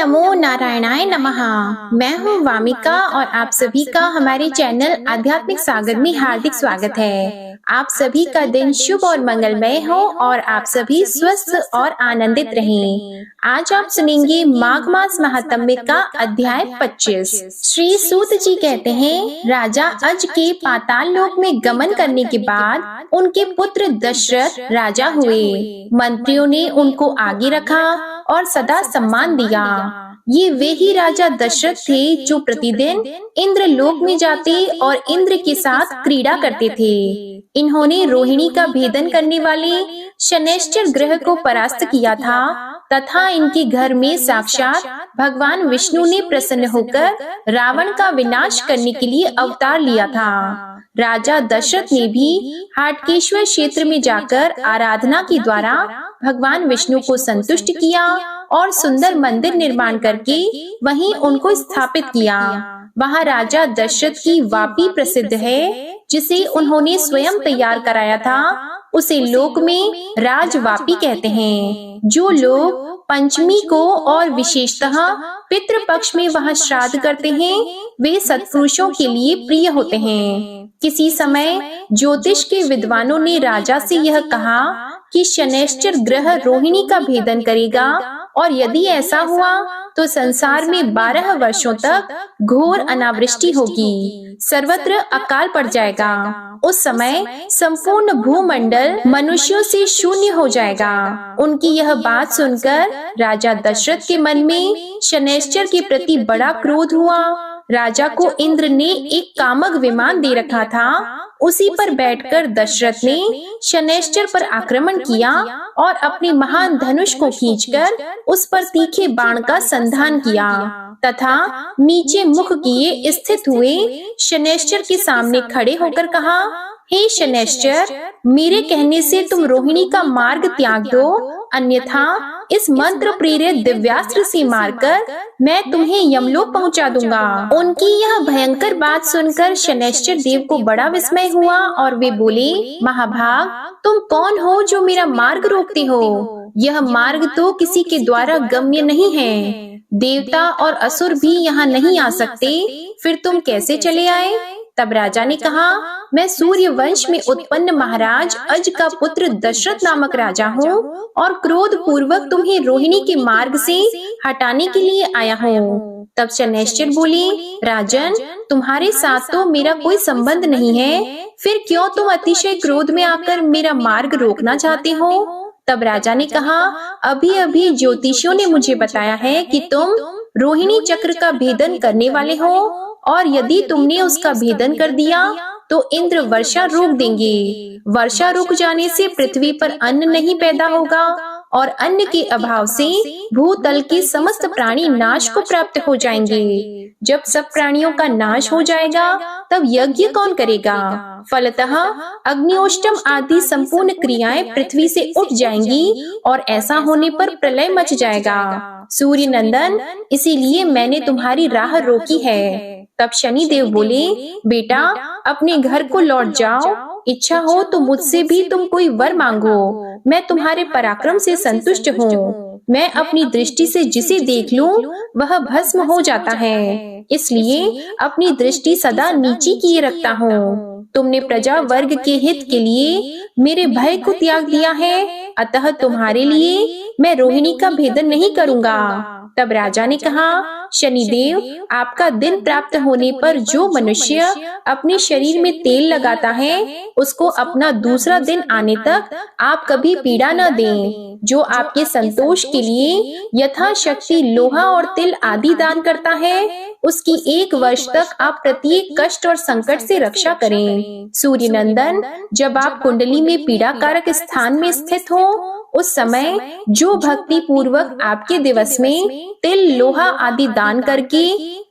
नमो नारायणाय नमः। मैं हूँ वामिका और आप सभी का हमारे चैनल आध्यात्मिक सागर में हार्दिक स्वागत है। आप सभी का दिन शुभ और मंगलमय हो और आप सभी स्वस्थ और आनंदित रहें। आज आप सुनेंगे माघ मास महात्म्य का अध्याय 25। श्री सूत जी कहते हैं, राजा अज के पाताल लोक में गमन करने के बाद उनके पुत्र दशरथ राजा हुए। मंत्रियों ने उनको आगे रखा और सदा सम्मान दिया। ये वे ही राजा दशरथ थे जो प्रतिदिन इंद्र लोक में जाते और इंद्र के साथ क्रीड़ा करते थे। इन्होंने रोहिणी का भेदन करने वाले शनैश्चर ग्रह को परास्त किया था तथा इनके घर में साक्षात भगवान विष्णु ने प्रसन्न होकर रावण का विनाश करने के लिए अवतार लिया था। राजा दशरथ ने भी हाटकेश्वर क्षेत्र में जाकर आराधना के द्वारा भगवान विष्णु को संतुष्ट किया और सुंदर मंदिर निर्माण करके वहीं उनको स्थापित किया। वहाँ राजा दशरथ की वापी प्रसिद्ध है, जिसे उन्होंने स्वयं तैयार कराया था। उसे लोक में राजवापी कहते हैं। जो लोग पंचमी को और विशेषतः पितृपक्ष में वहाँ श्राद्ध करते हैं, वे सत्पुरुषों के लिए प्रिय होते हैं। किसी समय ज्योतिष के विद्वानों ने राजा से यह कहा कि शनैश्चर ग्रह रोहिणी का भेदन करेगा और यदि ऐसा हुआ तो संसार में 12 वर्षों तक घोर अनावृष्टि होगी, सर्वत्र अकाल पड़ जाएगा। उस समय संपूर्ण भूमंडल मनुष्यों से शून्य हो जाएगा। उनकी यह बात सुनकर राजा दशरथ के मन में शनैश्चर के प्रति बड़ा क्रोध हुआ। राजा को इंद्र ने एक कामक विमान दे रखा था। उसी पर बैठकर दशरथ ने शनैश्चर पर आक्रमण किया और अपने महान धनुष को खींचकर उस पर तीखे बाण का संधान किया तथा नीचे मुख किए स्थित हुए शनैश्चर के सामने खड़े होकर कहा, हे शनैश्चर, मेरे कहने से तुम रोहिणी का मार्ग त्याग दो, अन्यथा इस मंत्र प्रेरित दिव्यास्त्र से मारकर मैं तुम्हें यमलोक पहुंचा दूंगा। उनकी यह भयंकर बात सुनकर शनैश्चर देव को बड़ा विस्मय हुआ और वे बोले, महाभाग, तुम कौन हो जो मेरा मार्ग रोकते हो? यह मार्ग तो किसी के द्वारा गम्य नहीं है। देवता और असुर भी यहाँ नहीं आ सकते, फिर तुम कैसे चले आए? तब राजा ने कहा, मैं सूर्य वंश में उत्पन्न महाराज अज का पुत्र दशरथ नामक राजा हूँ और क्रोध पूर्वक तुम्हें रोहिणी के मार्ग से हटाने के लिए आया हूँ। तब शनैश्चर बोले, राजन, तुम्हारे साथ तो मेरा कोई संबंध नहीं है, फिर क्यों तुम अतिशय क्रोध में आकर मेरा मार्ग रोकना चाहते हो? तब राजा ने कहा, अभी अभी ज्योतिषियों ने मुझे बताया है कि तुम रोहिणी चक्र का भेदन करने वाले हो और यदि तुमने उसका भेदन कर दिया तो इंद्र वर्षा रोक देंगे। वर्षा रुक जाने से पृथ्वी पर अन्न नहीं पैदा होगा और अन्न के अभाव से भूतल के समस्त प्राणी नाश को प्राप्त हो जाएंगे। जब सब प्राणियों का नाश हो जाएगा तब यज्ञ कौन करेगा? फलतः अग्नियोष्टम आदि संपूर्ण क्रियाएं पृथ्वी से उठ जाएंगी और ऐसा होने पर प्रलय मच जाएगा। सूर्य नंदन, इसीलिए मैंने तुम्हारी राह रोकी है। तब शनि देव बोले, बेटा, अपने घर को लौट जाओ। इच्छा हो तो मुझसे भी तुम कोई वर मांगो, मैं तुम्हारे पराक्रम से संतुष्ट हूँ। मैं अपनी दृष्टि से जिसे देख लूं वह भस्म हो जाता है, इसलिए अपनी दृष्टि सदा नीची किए रखता हूँ। तुमने प्रजा वर्ग के हित के लिए मेरे भय को त्याग दिया है, अतः तुम्हारे लिए मैं रोहिणी का भेदन नहीं करूँगा। तब राजा ने कहा, शनिदेव, आपका दिन प्राप्त होने पर जो मनुष्य अपने शरीर में तेल लगाता है उसको अपना दूसरा दिन आने तक आप कभी पीड़ा न दें। जो आपके संतोष के लिए यथाशक्ति लोहा और तिल आदि दान करता है उसकी 1 वर्ष तक आप प्रत्येक कष्ट और संकट से रक्षा करें। सूर्य नंदन, जब आप कुंडली में पीड़ा कारक स्थान में स्थित हो उस समय जो भक्ति पूर्वक आपके दिवस में तिल लोहा आदि दान करके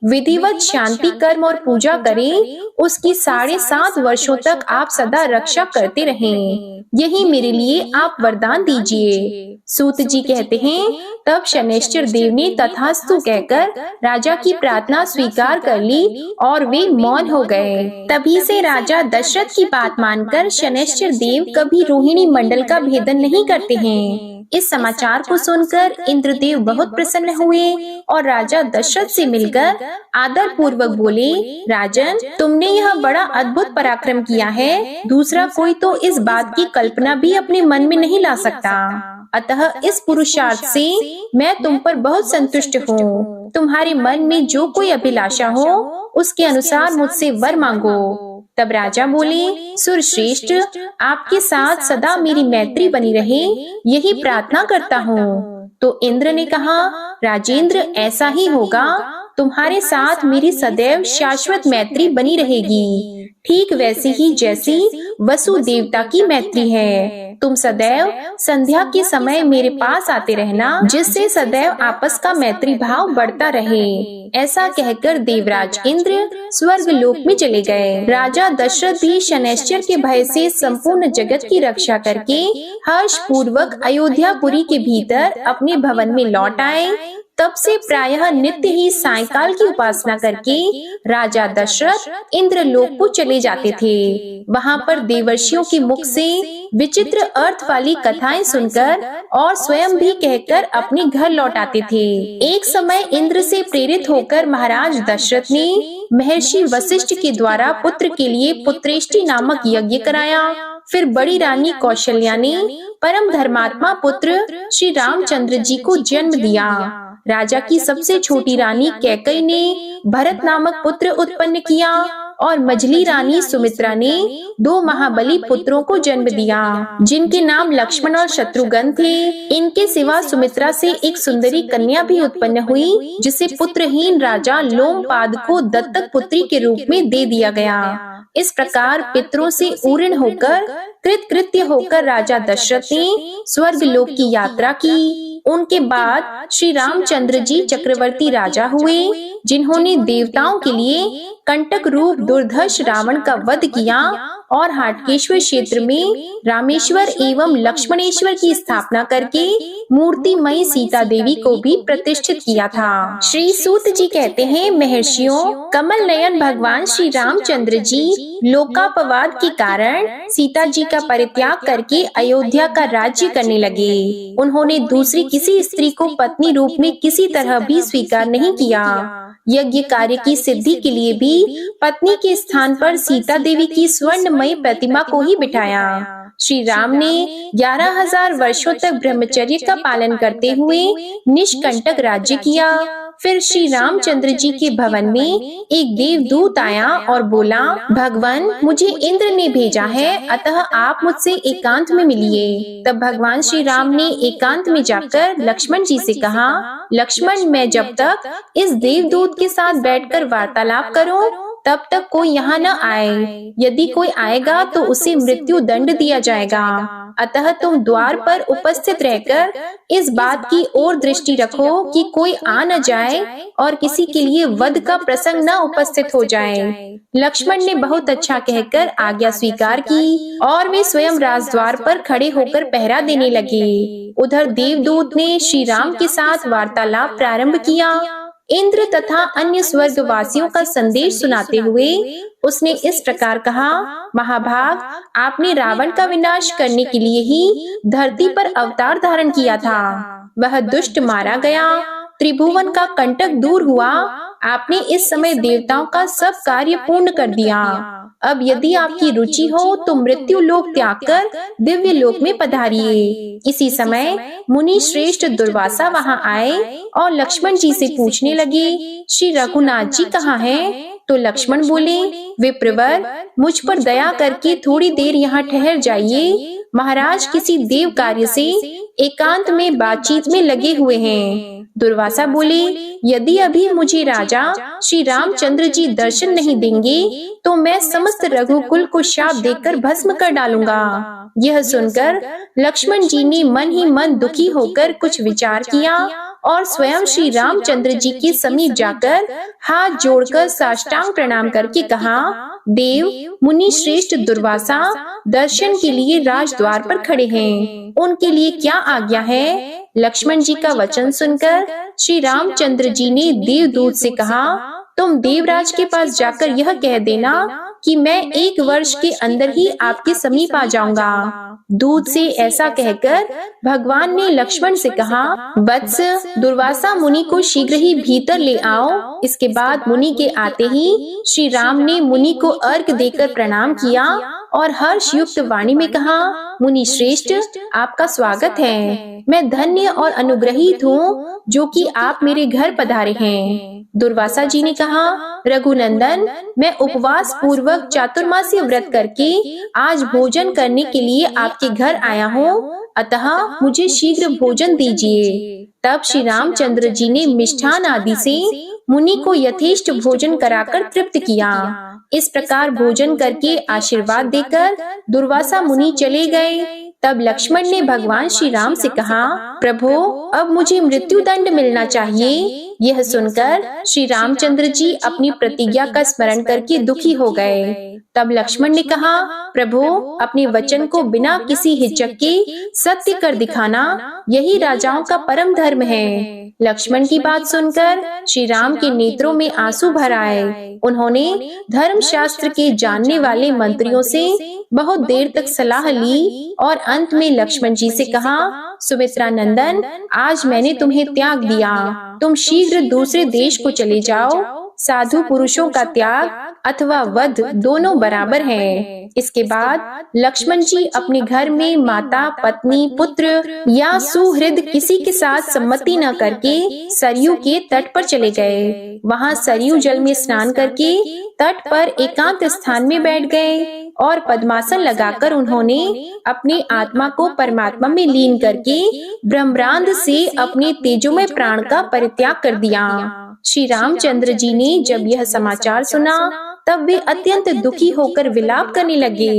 विधिवत शांति कर्म और पूजा करें, उसकी 7.5 वर्षों तक आप सदा रक्षा करते रहें। यही मेरे लिए आप वरदान दीजिए। सूत जी कहते हैं, तब शनैश्चर देव ने तथास्तु कहकर राजा की प्रार्थना स्वीकार कर ली और वे मौन हो गए। तभी से राजा दशरथ की बात मानकर शनैश्चर देव कभी रोहिणी मंडल का भेदन नहीं करते हैं। इस समाचार को सुनकर इंद्रदेव बहुत प्रसन्न हुए और राजा दशरथ से मिलकर आदर पूर्वक बोले, राजन, तुमने यह बड़ा अद्भुत पराक्रम किया है। दूसरा कोई तो इस बात की कल्पना भी अपने मन में नहीं ला सकता। अतः इस पुरुषार्थ से मैं तुम पर बहुत संतुष्ट हूँ। तुम्हारे मन में जो कोई अभिलाषा हो उसके अनुसार मुझसे वर मांगो। तब राजा बोले, सुरश्रेष्ठ, आपके साथ सदा मेरी मैत्री बनी रहे, यही प्रार्थना करता हूँ। तो इंद्र ने कहा, राजेंद्र, ऐसा ही होगा। तुम्हारे साथ मेरी सदैव शाश्वत मैत्री बनी रहेगी, ठीक वैसी ही जैसी वसु देवता की मैत्री है। तुम सदैव संध्या के समय मेरे पास आते रहना, जिससे सदैव आपस का मैत्री भाव बढ़ता रहे। ऐसा कहकर देवराज इंद्र स्वर्ग लोक में चले गए। राजा दशरथ भी शनैश्चर के भय से संपूर्ण जगत की रक्षा करके हर्ष पूर्वक अयोध्यापुरी के भीतर अपने भवन में लौट आए। तब से प्रायः नित्य ही सायंकाल की उपासना करके राजा दशरथ इंद्र लोक को चले जाते थे। वहाँ पर देवर्षियों के मुख से विचित्र अर्थ वाली कथाएं सुनकर और स्वयं भी कहकर अपने घर लौट आते थे। एक समय इंद्र से प्रेरित होकर महाराज दशरथ ने महर्षि वशिष्ठ के द्वारा पुत्र के लिए पुत्रेष्टि नामक यज्ञ कराया। फिर बड़ी रानी कौशल्या ने परम धर्मात्मा पुत्र श्री रामचंद्र जी को जन्म दिया। राजा की सबसे छोटी रानी कैकेयी ने भरत नामक पुत्र उत्पन्न किया और मझली रानी सुमित्रा ने 2 महाबली पुत्रों को जन्म दिया, जिनके नाम लक्ष्मण और शत्रुघ्न थे। इनके सिवा सुमित्रा से एक सुंदरी कन्या भी उत्पन्न हुई, जिसे पुत्रहीन राजा लोमपाद को दत्तक पुत्री के रूप में दे दिया गया। इस प्रकार पितरों से ऊर्ण होकर कृतकृत्य होकर राजा दशरथ ने स्वर्ग लोक की यात्रा की। उनके बाद श्री रामचंद्र जी चक्रवर्ती राजा हुए, जिन्होंने देवताओं के लिए कंटक रूप दुर्धर्ष रावण का वध किया और हाटकेश्वर क्षेत्र में रामेश्वर एवं लक्ष्मणेश्वर की स्थापना करके मूर्तिमयी सीता देवी को भी प्रतिष्ठित किया था। श्री सूत जी कहते हैं, महर्षियों, कमल नयन भगवान श्री रामचंद्र जी लोकापवाद के कारण सीता जी का परित्याग करके अयोध्या का राज्य करने लगे। उन्होंने दूसरी किसी स्त्री को पत्नी रूप में किसी तरह भी स्वीकार नहीं किया। यज्ञ कार्य की सिद्धि के लिए भी पत्नी के स्थान पर सीता देवी की स्वर्णमयी प्रतिमा को ही बिठाया। श्री राम ने 11,000 वर्षों तक ब्रह्मचर्य का पालन करते हुए निष्कंटक राज्य किया। फिर श्री रामचंद्र जी के भवन में एक देवदूत आया और बोला, भगवान, मुझे इंद्र ने भेजा है, अतः आप मुझसे एकांत में मिलिए। तब भगवान श्री राम ने एकांत में जाकर लक्ष्मण जी से कहा, लक्ष्मण, मैं जब तक इस देवदूत के साथ बैठकर वार्तालाप करूं, तब तक कोई यहाँ न आए। यदि कोई आएगा तो उसे मृत्यु दंड दिया जाएगा। अतः तुम द्वार पर उपस्थित रहकर इस बात की ओर दृष्टि रखो कि कोई आ न जाए और किसी के लिए वध का प्रसंग न उपस्थित हो जाए। लक्ष्मण ने बहुत अच्छा कहकर आज्ञा स्वीकार की और वे स्वयं राजद्वार पर खड़े होकर पहरा देने लगे। उधर देवदूत ने श्री राम के साथ वार्तालाप प्रारंभ किया। इंद्र तथा अन्य स्वर्गवासियों का संदेश सुनाते हुए उसने इस प्रकार कहा, महाभाग, आपने रावण का विनाश करने के लिए ही धरती पर अवतार धारण किया था। वह दुष्ट मारा गया, त्रिभुवन का कंटक दूर हुआ। आपने इस समय देवताओं का सब कार्य पूर्ण कर दिया। अब यदि आपकी रुचि हो तो मृत्यु लोक त्याग कर दिव्य लोक में पधारिए। इसी समय मुनि श्रेष्ठ दुर्वासा वहां आए और लक्ष्मण जी से पूछने लगे, श्री रघुनाथ जी कहाँ हैं? तो लक्ष्मण बोले, विप्रवर, मुझ पर दया करके थोड़ी देर यहाँ ठहर जाइए। महाराज किसी देव कार्य से एकांत में बातचीत में लगे हुए हैं। दुर्वासा बोले, यदि अभी मुझे राजा श्री रामचंद्र जी दर्शन नहीं देंगे तो मैं समस्त रघुकुल को शाप देकर भस्म कर डालूंगा। यह सुनकर लक्ष्मण जी ने मन ही मन दुखी होकर कुछ विचार किया और स्वयं श्री रामचंद्र जी के समीप जाकर हाथ जोड़कर साष्टांग प्रणाम करके कहा, देव, मुनि श्रेष्ठ दुर्वासा दर्शन के लिए राजद्वार पर खड़े हैं, उनके लिए क्या आज्ञा है? लक्ष्मण जी का वचन सुनकर श्री रामचंद्र जी ने देवदूत से कहा, तुम देवराज के पास जाकर यह कह देना कि मैं 1 वर्ष के अंदर ही आपके समीप आ जाऊंगा। दूत से ऐसा कहकर भगवान ने लक्ष्मण से कहा, वत्स, दुर्वासा मुनि को शीघ्र ही भीतर ले आओ। इसके बाद मुनि के आते ही श्री राम ने मुनि को अर्घ्य देकर प्रणाम किया और हर्ष युक्त वाणी में कहा, मुनि श्रेष्ठ, आपका स्वागत है। मैं धन्य और अनुग्रहित हूँ जो कि आप मेरे घर पधारे हैं। दुर्वासा जी ने कहा, रघुनंदन, मैं उपवास पूर्वक चातुर्मास्य व्रत करके आज भोजन करने के लिए आपके घर आया हूँ, अतः मुझे शीघ्र भोजन दीजिए। तब श्री रामचंद्र जी ने मिष्ठान आदि से मुनि को यथेष्ट भोजन कराकर तृप्त किया। इस प्रकार भोजन करके आशीर्वाद देकर दुर्वासा मुनि चले गए। तब लक्ष्मण ने भगवान श्री राम से कहा, प्रभु, अब मुझे मृत्यु दंड मिलना चाहिए। यह सुनकर श्री रामचंद्र जी अपनी प्रतिज्ञा का स्मरण करके दुखी हो गए। तब लक्ष्मण ने कहा, प्रभु, अपने वचन को बिना किसी हिचक के सत्य कर दिखाना यही राजाओं का परम धर्म है। लक्ष्मण की बात सुनकर श्री राम के नेत्रों में आंसू भर आए। उन्होंने धर्म शास्त्र के जानने वाले मंत्रियों से बहुत देर तक सलाह ली और अंत में लक्ष्मण जी से कहा, सुमित्रा नंदन, आज मैंने तुम्हें त्याग दिया, तुम शीघ्र दूसरे देश को चले जाओ। साधु पुरुषों का त्याग अथवा वध दोनों बराबर है। इसके बाद लक्ष्मण जी अपने घर में माता, पत्नी, पुत्र या सुहृद किसी के साथ सम्मति न करके सरयू के तट पर चले गए। वहां सरयू जल में स्नान करके तट पर एकांत स्थान में बैठ गए और पद्मासन लगाकर उन्होंने अपनी आत्मा को परमात्मा में लीन करके ब्रह्मांड से अपने तेजोमय प्राण का परित्याग कर दिया। श्री रामचंद्र जी ने जब यह समाचार सुना तब वे अत्यंत दुखी होकर विलाप करने लगे।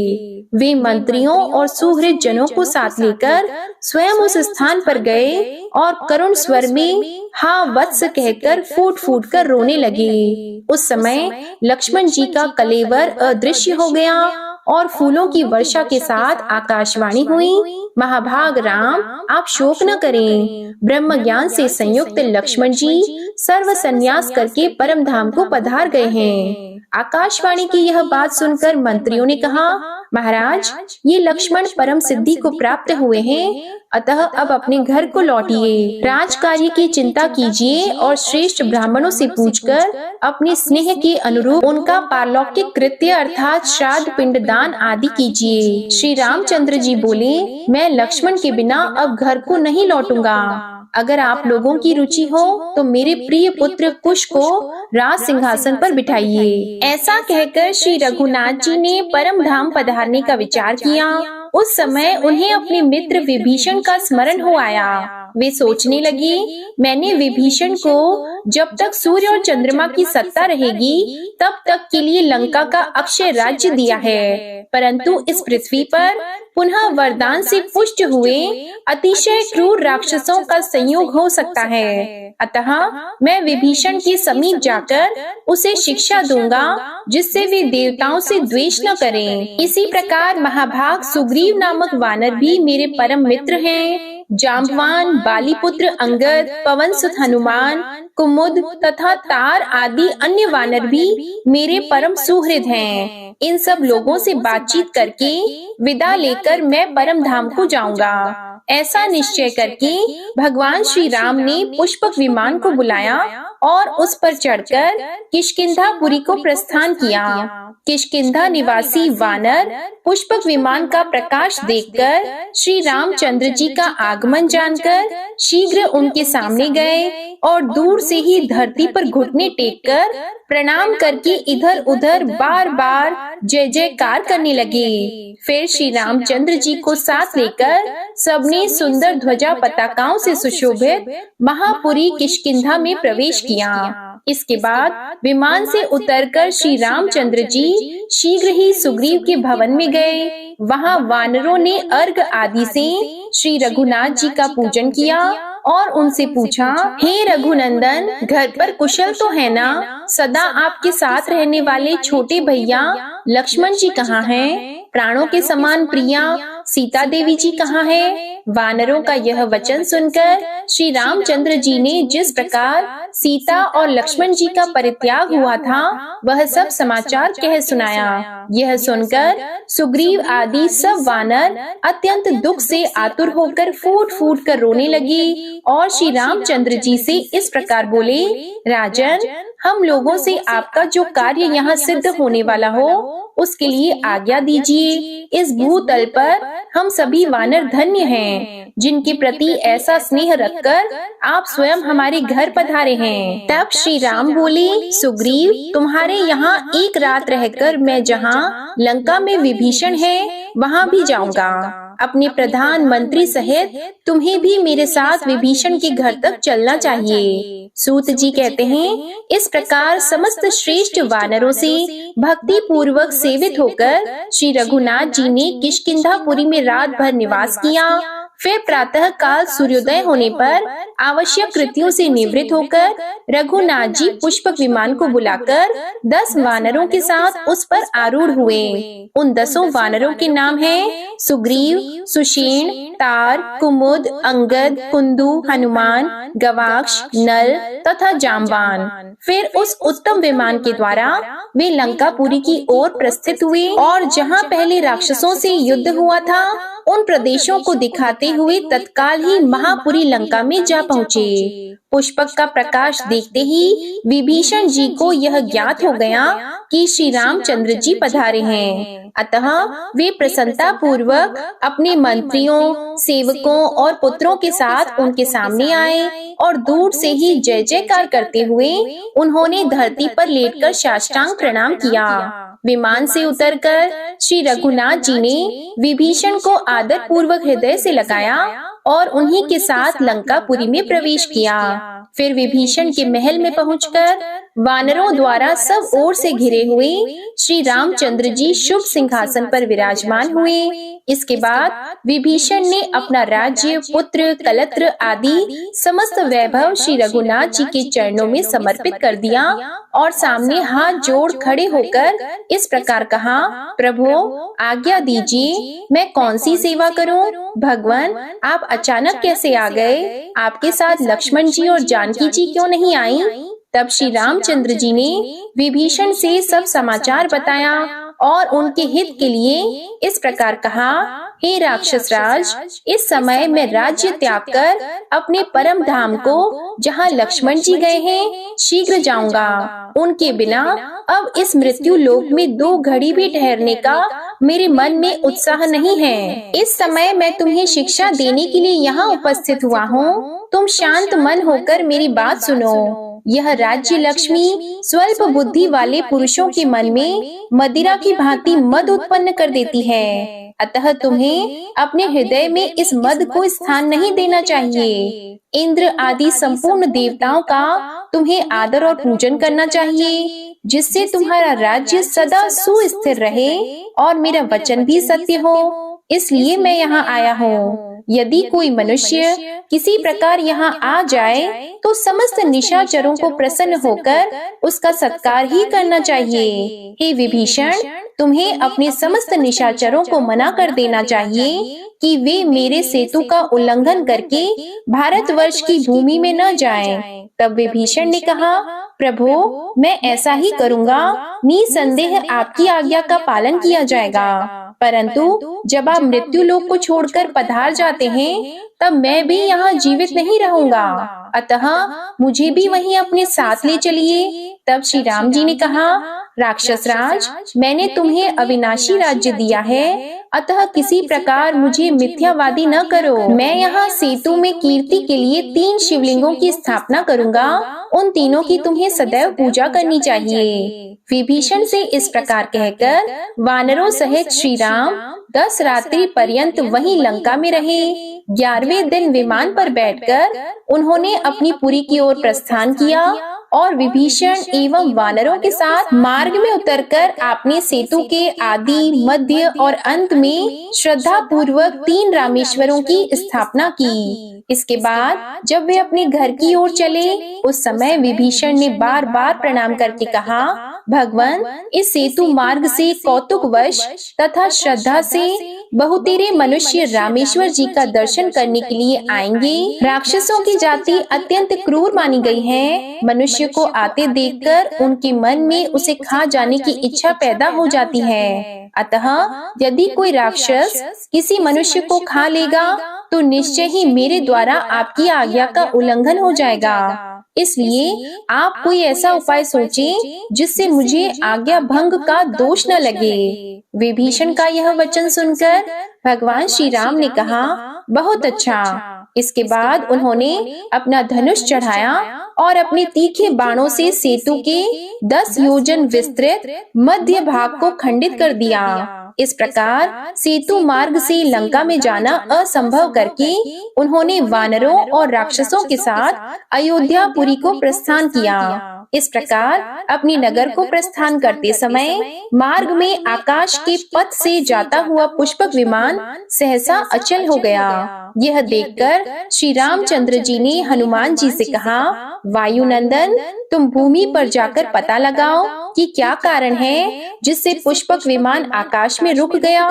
वे मंत्रियों और सुहृद जनों को साथ लेकर स्वयं उस स्थान पर गए और करुण स्वर में हाँ वत्स कहकर फूट फूट कर रोने लगे। उस समय लक्ष्मण जी का कलेवर अदृश्य हो गया और फूलों की वर्षा के साथ आकाशवाणी हुई, महाभाग राम, आप शोक न करें। ब्रह्म ज्ञान से संयुक्त लक्ष्मण जी सर्व संन्यास करके परम धाम को पधार गए हैं। आकाशवाणी की यह बात सुनकर मंत्रियों ने कहा, महाराज, ये लक्ष्मण परम सिद्धि को प्राप्त हुए हैं, अतः अब अपने घर को लौटिए। राज कार्य की चिंता कीजिए और श्रेष्ठ ब्राह्मणों से पूछकर अपने स्नेह के अनुरूप उनका पारलौकिक कृत्य अर्थात श्राद्ध, पिंडदान आदि कीजिए। श्री रामचंद्र जी बोले, मैं लक्ष्मण के बिना अब घर को नहीं लौटूंगा। अगर आप लोगों की रुचि हो तो मेरे प्रिय पुत्र कुश को राज सिंहासन पर बिठाइए। ऐसा कहकर श्री रघुनाथ जी ने परम धाम पधारने का विचार किया। उस समय उन्हें अपने मित्र विभीषण का स्मरण हो आया। वे सोचने लगे, मैंने विभीषण को जब तक सूर्य और चंद्रमा की सत्ता रहेगी तब तक के लिए लंका का अक्षय राज्य दिया है, परंतु इस पृथ्वी पर पुनः वरदान से पुष्ट हुए अतिशय क्रूर राक्षसों का संयोग हो सकता है। अतः मैं विभीषण के समीप जाकर उसे शिक्षा दूंगा जिससे वे देवताओं से द्वेष न करें। इसी प्रकार महाभाग सुग्रीव नामक वानर भी मेरे परम मित्र हैं। जाम्बवान, बालीपुत्र अंगद, पवन सुत हनुमान, कुमुद तथा तार आदि अन्य वानर भी मेरे परम सुहृद हैं। इन सब लोगों से बातचीत करके विदा लेकर मैं परम धाम को जाऊंगा। ऐसा निश्चय करके भगवान श्री राम ने पुष्पक विमान को बुलाया और उस पर चढ़कर किष्किंधापुरी को प्रस्थान किया। किष्किंधा निवासी वानर पुष्पक विमान का प्रकाश देखकर श्री रामचंद्र जी का आगमन जानकर शीघ्र उनके सामने गए और दूर से ही धरती पर घुटने टेककर प्रणाम करके इधर उधर बार बार जय जयकार करने लगे। फिर श्री रामचंद्र जी को साथ लेकर सबने सुंदर ध्वजा पताकाओं से सुशोभित महापुरी किष्किंधा में प्रवेश किया। इसके बाद विमान से उतरकर श्री रामचंद्र जी शीघ्र ही सुग्रीव के भवन में गए। वहां वानरों ने अर्घ आदि से श्री रघुनाथ जी का पूजन किया और उनसे पूछा, हे रघुनंदन, घर पर कुशल तो है ना? सदा आपके साथ रहने वाले छोटे भैया लक्ष्मण जी कहाँ हैं? प्राणों के समान प्रिया सीता देवी जी कहाँ है? वानरों का यह वचन सुनकर श्री रामचंद्र जी ने जिस प्रकार सीता और लक्ष्मण जी का परित्याग हुआ था, वह सब समाचार कह सुनाया। यह सुनकर सुग्रीव आदि सब वानर अत्यंत दुख से आतुर होकर फूट फूट कर रोने लगे और श्री रामचंद्र जी से इस प्रकार बोले, राजन, हम लोगों से आपका जो कार्य यहाँ सिद्ध होने वाला हो उसके लिए आज्ञा दीजिए। इस भूतल पर हम सभी वानर धन्य हैं, जिनके प्रति ऐसा स्नेह रखकर आप स्वयं हमारे घर पधारे हैं। तब श्री राम बोले, सुग्रीव, तुम्हारे यहाँ एक रात रहकर मैं जहाँ लंका में विभीषण है वहाँ भी जाऊंगा। अपने प्रधानमंत्री सहित तुम्हें भी मेरे साथ विभीषण के घर तक चलना चाहिए। सूत जी कहते हैं, इस प्रकार समस्त श्रेष्ठ वानरों से भक्ति पूर्वक सेवित होकर श्री रघुनाथ जी ने किष्किंधापुरी में रात भर निवास किया। फिर प्रातः काल सूर्योदय होने पर आवश्यक कृत्यों से निवृत्त होकर रघुनाथ जी पुष्पक विमान को बुलाकर 10 वानरों के साथ उस पर आरूढ़ हुए। उन 10 वानरों के नाम हैं सुग्रीव, सुषेण, तार, कुमुद, अंगद, कुंदु, हनुमान, गवाक्ष, नल तथा जाम्बान। फिर उस उत्तम विमान के द्वारा वे लंकापुरी की ओर प्रस्थित हुए और जहाँ पहले राक्षसों से युद्ध हुआ था उन प्रदेशों को दिखाते हुए तत्काल ही महापुरी लंका में जा पहुँचे। पुष्पक का प्रकाश देखते ही विभीषण जी को यह ज्ञात हो गया कि श्री रामचंद्र जी पधारे हैं। अतः वे प्रसन्नता पूर्वक अपने मंत्रियों, सेवकों और पुत्रों के साथ उनके सामने आए और दूर से ही जय जयकार करते हुए उन्होंने धरती पर लेटकर साष्टांग प्रणाम किया। विमान से उतरकर श्री रघुनाथ जी ने विभीषण को आदर पूर्वक हृदय से लगाया और उन्हीं के साथ लंकापुरी में प्रवेश किया। फिर विभीषण के महल में पहुंचकर वानरों द्वारा सब ओर से घिरे हुए श्री रामचंद्र जी शुभ सिंहासन पर विराजमान हुए। इसके बाद विभीषण ने अपना राज्य, पुत्र, कलत्र आदि समस्त वैभव श्री रघुनाथ जी के चरणों में समर्पित कर दिया और सामने हाथ जोड़ खड़े होकर इस प्रकार कहा, प्रभु आज्ञा दीजिए, मैं कौन सी सेवा करूं? भगवान, आप अचानक कैसे आ गए? आपके साथ लक्ष्मण जी और जानकी जी क्यों नहीं आई? तब श्री रामचंद्र जी ने विभीषण से सब समाचार बताया और उनके हित के लिए इस प्रकार कहा, हे राक्षस राज, इस समय मैं राज्य त्याग कर अपने परम धाम को जहाँ लक्ष्मण जी गए हैं शीघ्र जाऊंगा। उनके बिना अब इस मृत्यु लोक में 2 घड़ी भी ठहरने का मेरे मन में उत्साह नहीं है। इस समय मैं तुम्हें शिक्षा देने के लिए यहाँ उपस्थित हुआ हूँ। तुम शांत मन होकर मेरी बात सुनो। यह राज्य लक्ष्मी स्वल्प बुद्धि वाले पुरुषों के मन में मदिरा की भांति मद उत्पन्न कर देती है। अतः तुम्हें अपने हृदय में इस मद को स्थान नहीं देना चाहिए। इंद्र आदि संपूर्ण देवताओं का तुम्हें आदर और पूजन करना चाहिए, जिससे तुम्हारा राज्य सदा सुस्थिर रहे और मेरा वचन भी सत्य हो। इसलिए मैं यहाँ आया हूँ। यदि कोई मनुष्य किसी प्रकार यहाँ आ जाए तो समस्त निशाचरों को प्रसन्न होकर उसका सत्कार ही करना चाहिए। हे विभीषण, तुम्हें अपने समस्त निशाचरों को मना कर देना चाहिए कि वे मेरे सेतु का उल्लंघन करके भारतवर्ष की भूमि में न जाएं। तब विभीषण ने कहा, प्रभु मैं ऐसा ही करूँगा, निसंदेह आपकी आज्ञा का पालन किया जाएगा। परंतु जब आप मृत्यु लोक को छोड़कर पधार जाते हैं तब मैं भी यहाँ जीवित नहीं रहूंगा, अतः मुझे भी वहीं अपने साथ ले चलिए। तब श्री राम जी ने कहा, राक्षस राज, मैंने तुम्हें अविनाशी राज्य दिया है, अतः किसी प्रकार मुझे मिथ्यावादी न करो। मैं यहाँ सेतु में कीर्ति के लिए 3 शिवलिंगों की स्थापना करूँगा। उन तीनों की तुम्हें सदैव पूजा करनी चाहिए। विभीषण से इस प्रकार कहकर वानरों सहित श्री राम 10 रात्रि पर्यंत वहीं लंका में रहे। 11वें दिन विमान पर बैठकर उन्होंने अपनी पुरी की ओर प्रस्थान किया और विभीषण एवं वानरों के साथ मार्ग में उतरकर आपने सेतु के आदि, मध्य और अंत में श्रद्धा पूर्वक 3 रामेश्वरों की स्थापना की। इसके बाद जब वे अपने घर की ओर चले, उस समय विभीषण ने बार बार प्रणाम करके कहा, भगवान इस सेतु मार्ग से कौतुकवश तथा श्रद्धा से बहुतेरे मनुष्य रामेश्वर जी का दर्शन करने के लिए आएंगे। राक्षसों की जाति अत्यंत क्रूर मानी गई है। मनुष्य को आते देखकर उनके मन में उसे खा जाने की इच्छा पैदा हो जाती है। अतः यदि कोई राक्षस किसी मनुष्य को खा लेगा तो निश्चय ही मेरे द्वारा आपकी आज्ञा का उल्लंघन हो जाएगा। इसलिए आप कोई ऐसा उपाय सोचें जिससे मुझे आज्ञा भंग का दोष न लगे। विभीषण का यह वचन सुनकर भगवान श्री राम ने कहा, बहुत अच्छा। इसके बाद उन्होंने अपना धनुष चढ़ाया और अपने तीखे बाणों से सेतु के 10 योजन विस्तृत मध्य भाग को खंडित कर दिया। इस प्रकार सेतु मार्ग से लंका में जाना असंभव करके उन्होंने वानरों और राक्षसों के साथ अयोध्यापुरी को प्रस्थान किया। इस प्रकार अपने नगर को प्रस्थान करते समय मार्ग में आकाश के पथ से जाता हुआ पुष्पक विमान सहसा अचल हो गया। यह देखकर श्री रामचंद्र जी ने हनुमान जी से कहा, वायुनंदन, तुम भूमि पर जाकर पता लगाओ कि क्या कारण है जिससे पुष्पक विमान आकाश में रुक गया।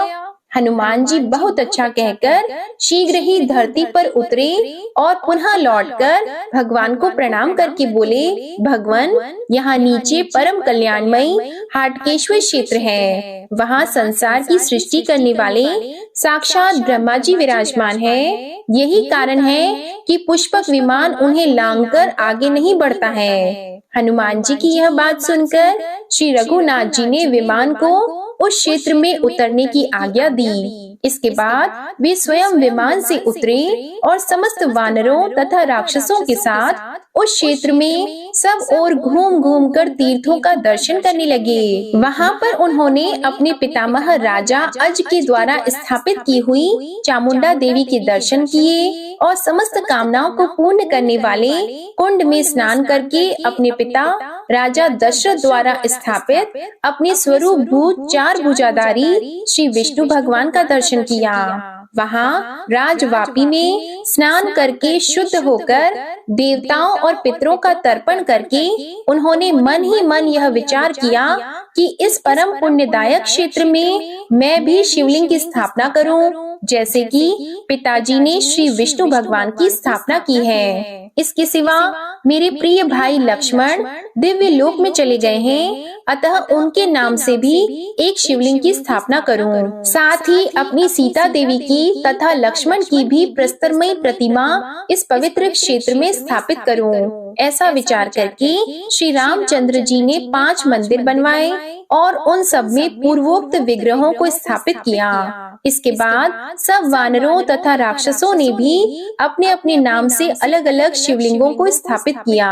हनुमान जी बहुत अच्छा कहकर शीघ्र ही धरती पर उतरे और पुनः लौटकर भगवान को प्रणाम करके बोले, भगवान, यहाँ नीचे परम कल्याणमयी हाटकेश्वर क्षेत्र है। वहाँ संसार की सृष्टि करने वाले साक्षात ब्रह्मा जी विराजमान है। यही कारण है कि पुष्पक विमान उन्हें लांघकर आगे नहीं बढ़ता है। हनुमान जी की यह बात सुनकर श्री रघुनाथ जी ने विमान को उस क्षेत्र में उतरने की आज्ञा दी। इसके बाद वे स्वयं विमान से उतरे और समस्त वानरों तथा राक्षसों के साथ उस क्षेत्र में सब ओर घूम घूम कर तीर्थों का दर्शन करने लगे। वहाँ पर उन्होंने अपने पितामह राजा अज के द्वारा स्थापित की हुई चामुंडा देवी के दर्शन किए और समस्त कामनाओं को पूर्ण करने वाले कुंड में स्नान करके अपने पिता राजा दशरथ द्वारा स्थापित अपने स्वरूप भूत 4 भुजाधारी श्री विष्णु भगवान का दर्शन किया। वहाँ राजवापी में स्नान करके शुद्ध होकर देवताओं और पितरों का तर्पण करके उन्होंने मन ही मन यह विचार किया कि इस परम पुण्यदायक क्षेत्र में मैं भी शिवलिंग की स्थापना करूं, जैसे कि पिताजी ने श्री विष्णु भगवान की स्थापना की है। इसके सिवा मेरे प्रिय भाई लक्ष्मण दिव्य लोक में चले गए हैं, अतः उनके नाम से भी एक शिवलिंग की स्थापना करूं। साथ ही अपनी सीता देवी की तथा लक्ष्मण की भी प्रस्तरमयी प्रतिमा इस पवित्र क्षेत्र में स्थापित करूं। ऐसा विचार करके श्री रामचंद्र जी ने 5 मंदिर बनवाए और उन सब में पूर्वोक्त विग्रहों को स्थापित किया। इसके बाद सब वानरों तथा राक्षसों ने भी अपने अपने नाम से अलग अलग शिवलिंगों को स्थापित किया।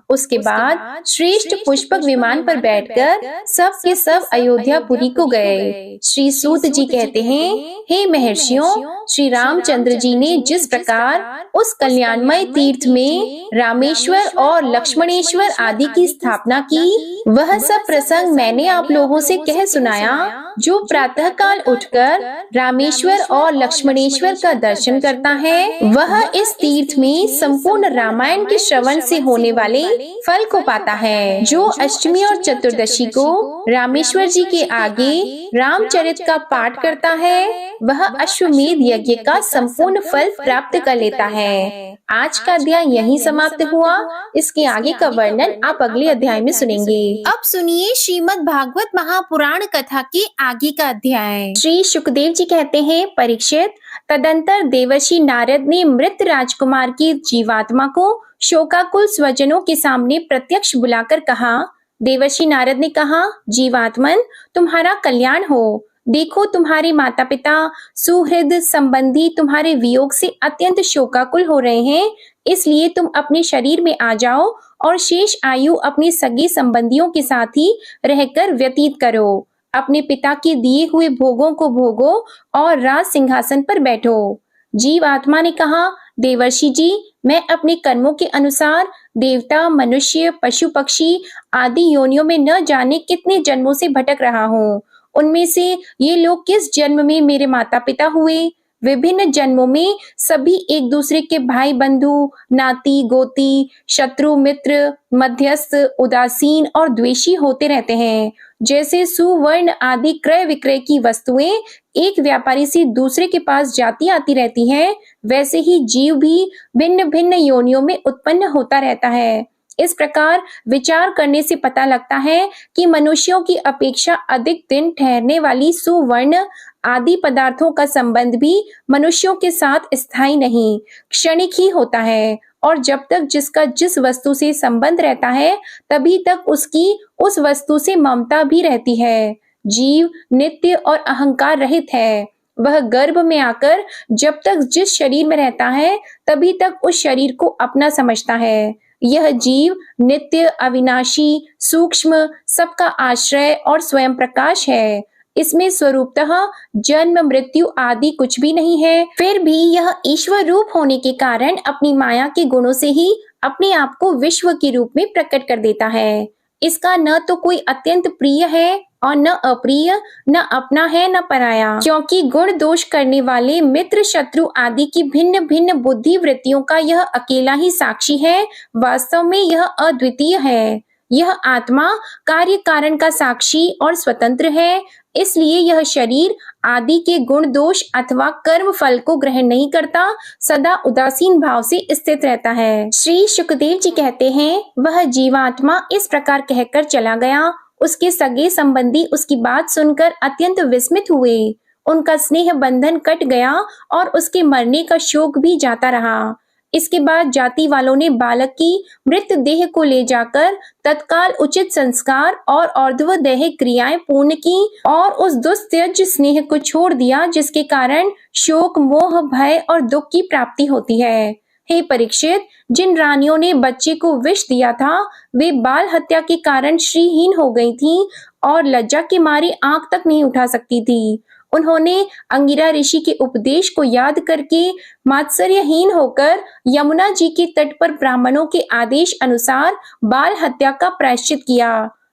उसके बाद श्रेष्ठ पुष्पक विमान पर बैठकर सब के सब अयोध्यापुरी को गए। श्री सूत जी कहते हैं, हे महर्षियों, श्री रामचंद्र जी ने जिस प्रकार उस कल्याणमय तीर्थ में रामेश्वर और लक्ष्मणेश्वर आदि की स्थापना की, वह सब प्रसंग मैंने आप लोगों से कह सुनाया। जो प्रातः काल उठकर रामेश्वर और लक्ष्मणेश्वर का दर्शन करता है, वह इस तीर्थ में संपूर्ण रामायण के श्रवण से होने वाले फल को पाता है। जो अष्टमी और चतुर्दशी को रामेश्वर जी के आगे रामचरित का पाठ करता है, वह अश्वमेध यज्ञ का संपूर्ण फल प्राप्त कर लेता है। आज का अध्याय यहीं समाप्त हुआ। इसके आगे का वर्णन आप अगले अध्याय में सुनेंगे। अब सुनिए श्रीमद् भागवत महापुराण कथा के आगे का अध्याय। श्री सुखदेव जी कहते हैं, परीक्षित, तदंतर देवर्षि नारद ने मृत राजकुमार की जीवात्मा को शोकाकुल स्वजनों के सामने प्रत्यक्ष बुलाकर कहा। देवर्षि नारद ने कहा, जीवात्मन, तुम्हारा कल्याण हो। देखो, तुम्हारे माता पिता सुहृद संबंधी तुम्हारे वियोग से अत्यंत शोकाकुल हो रहे हैं, इसलिए तुम अपने शरीर में आ जाओ और शेष आयु अपने सगे संबंधियों के साथ ही रहकर व्यतीत करो। अपने पिता के दिए हुए भोगों को भोगो और राज सिंहासन पर बैठो। जीव आत्मा ने कहा, देवर्षि जी, मैं अपने कर्मों के अनुसार देवता, मनुष्य, पशु पक्षी आदि योनियों में न जाने कितने जन्मों से भटक रहा हूँ। उनमें से ये लोग किस जन्म में मेरे माता पिता हुए, विभिन्न जन्मों में सभी एक दूसरे के भाई बंधु, नाती गोती, शत्रु मित्र, मध्यस्थ, उदासीन और द्वेषी होते रहते हैं। जैसे सुवर्ण आदि क्रय विक्रय की वस्तुएं एक व्यापारी से दूसरे के पास जाती आती रहती हैं, वैसे ही जीव भी भिन्न भिन्न योनियों में उत्पन्न होता रहता है। इस प्रकार विचार करने से पता लगता है कि मनुष्यों की अपेक्षा अधिक दिन ठहरने वाली सुवर्ण आदि पदार्थों का संबंध भी मनुष्यों के साथ स्थायी नहीं, क्षणिक ही होता है, और जब तक जिसका जिस वस्तु से संबंध रहता है तभी तक उसकी उस वस्तु से ममता भी रहती है। जीव नित्य और अहंकार रहित है। वह गर्भ में आकर जब तक जिस शरीर में रहता है तभी तक उस शरीर को अपना समझता है। यह जीव नित्य, अविनाशी, सूक्ष्म, सबका आश्रय और स्वयं प्रकाश है। इसमें स्वरूपतः जन्म मृत्यु आदि कुछ भी नहीं है। फिर भी यह ईश्वर रूप होने के कारण अपनी माया के गुणों से ही अपने आप को विश्व के रूप में प्रकट कर देता है। इसका न तो कोई अत्यंत प्रिय है और न अप्रिय, न अपना है न पराया, क्योंकि गुण दोष करने वाले मित्र शत्रु आदि की भिन्न भिन्न बुद्धि वृत्तियों का यह अकेला ही साक्षी है। वास्तव में यह अद्वितीय है। यह आत्मा कार्य कारण का साक्षी और स्वतंत्र है। इसलिए यह शरीर आदि के गुण दोष अथवा कर्म फल को ग्रहण नहीं करता, सदा उदासीन भाव से स्थित रहता है। श्री शुकदेव जी कहते हैं, वह जीवात्मा इस प्रकार कहकर चला गया। उसके सगे संबंधी उसकी बात सुनकर अत्यंत विस्मित हुए। उनका स्नेह बंधन कट गया और उसके मरने का शोक भी जाता रहा। इसके बाद जाति वालों ने बालक की मृत देह को ले जाकर तत्काल उचित संस्कार और और्ध्वदेह क्रियाएं पूर्ण की और उस दुस्त्यज स्नेह को छोड़ दिया, जिसके कारण शोक, मोह, भय और दुख की प्राप्ति होती है। हे परीक्षित, जिन रानियों ने बच्चे को विष दिया था वे बाल हत्या के कारण श्रीहीन हो गई थीं और लज्जा के मारे आंख तक नहीं उठा सकती थी। उन्होंने अंगिरा ऋषि के उपदेश को याद करके मात्सर्यहीन होकर यमुना जी के तट पर ब्राह्मणों के आदेश अनुसार बाल हत्या का प्रायश्चित किया।